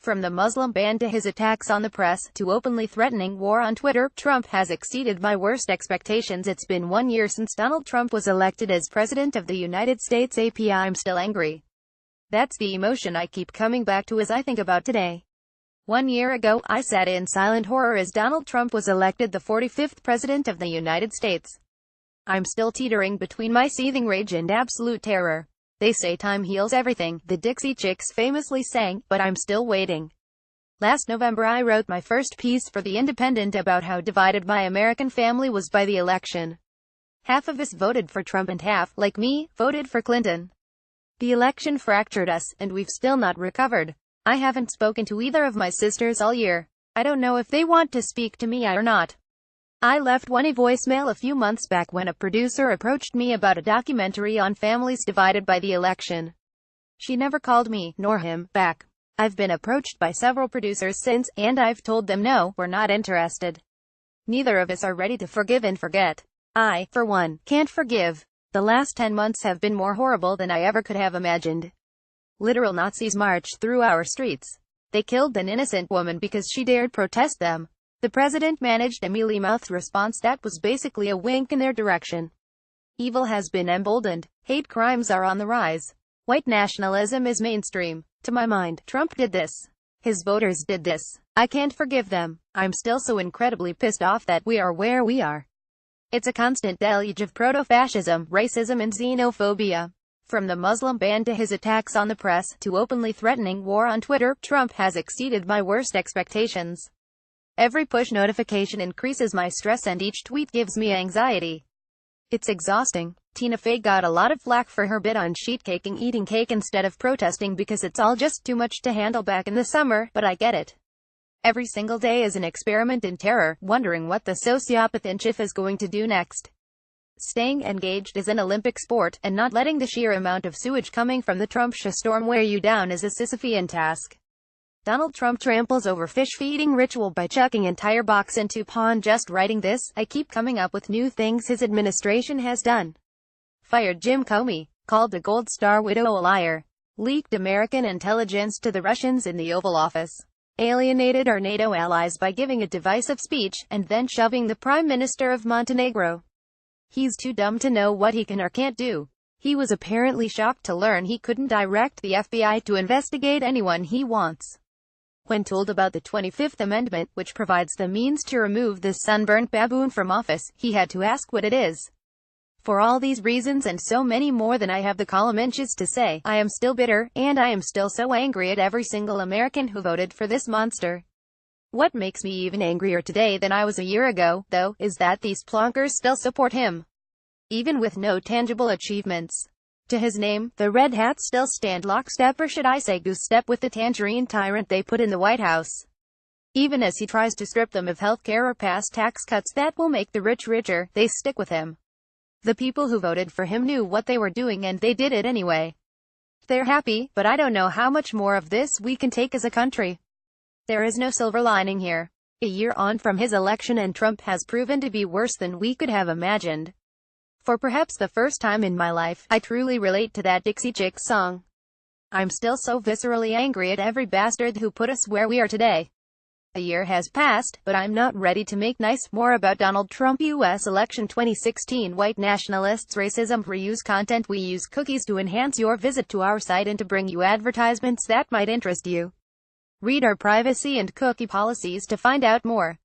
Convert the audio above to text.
From the Muslim ban to his attacks on the press, to openly threatening war on Twitter, Trump has exceeded my worst expectations. It's been 1 year since Donald Trump was elected as President of the United States. I'm still angry. That's the emotion I keep coming back to as I think about today. 1 year ago, I sat in silent horror as Donald Trump was elected the 45th President of the United States. I'm still teetering between my seething rage and absolute terror. They say time heals everything, the Dixie Chicks famously sang, but I'm still waiting. Last November I wrote my first piece for The Independent about how divided my American family was by the election. Half of us voted for Trump and half, like me, voted for Clinton. The election fractured us, and we've still not recovered. I haven't spoken to either of my sisters all year. I don't know if they want to speak to me or not. I left one a voicemail a few months back when a producer approached me about a documentary on families divided by the election. She never called me, nor him, back. I've been approached by several producers since, and I've told them no, we're not interested. Neither of us are ready to forgive and forget. I, for one, can't forgive. The last 10 months have been more horrible than I ever could have imagined. Literal Nazis marched through our streets. They killed an innocent woman because she dared protest them. The president managed a mealy-mouthed response that was basically a wink in their direction. Evil has been emboldened. Hate crimes are on the rise. White nationalism is mainstream. To my mind, Trump did this. His voters did this. I can't forgive them. I'm still so incredibly pissed off that we are where we are. It's a constant deluge of proto-fascism, racism and xenophobia. From the Muslim ban to his attacks on the press, to openly threatening war on Twitter, Trump has exceeded my worst expectations. Every push notification increases my stress and each tweet gives me anxiety. It's exhausting. Tina Fey got a lot of flack for her bit on sheet-caking eating cake instead of protesting because it's all just too much to handle back in the summer, but I get it. Every single day is an experiment in terror, wondering what the sociopath in chief is going to do next. Staying engaged is an Olympic sport, and not letting the sheer amount of sewage coming from the Trump shitstorm wear you down is a Sisyphean task. Donald Trump tramples over fish-feeding ritual by chucking entire box into pond. Just writing this, I keep coming up with new things his administration has done. Fired Jim Comey. Called the Gold Star widow a liar. Leaked American intelligence to the Russians in the Oval Office. Alienated our NATO allies by giving a divisive speech, and then shoving the Prime Minister of Montenegro. He's too dumb to know what he can or can't do. He was apparently shocked to learn he couldn't direct the FBI to investigate anyone he wants. When told about the 25th Amendment, which provides the means to remove this sunburnt baboon from office, he had to ask what it is. For all these reasons and so many more than I have the column inches to say, I am still bitter, and I am still so angry at every single American who voted for this monster. What makes me even angrier today than I was a year ago, though, is that these plonkers still support him. Even with no tangible achievements to his name, the red hats still stand lockstep, or should I say goose-step, with the tangerine tyrant they put in the White House. Even as he tries to strip them of health care or pass tax cuts that will make the rich richer, they stick with him. The people who voted for him knew what they were doing and they did it anyway. They're happy, but I don't know how much more of this we can take as a country. There is no silver lining here. A year on from his election and Trump has proven to be worse than we could have imagined. For perhaps the first time in my life, I truly relate to that Dixie Chicks song. I'm still so viscerally angry at every bastard who put us where we are today. A year has passed, but I'm not ready to make nice more about Donald Trump. U.S. election 2016. White nationalists, racism. Reuse content. We use cookies to enhance your visit to our site and to bring you advertisements that might interest you. Read our privacy and cookie policies to find out more.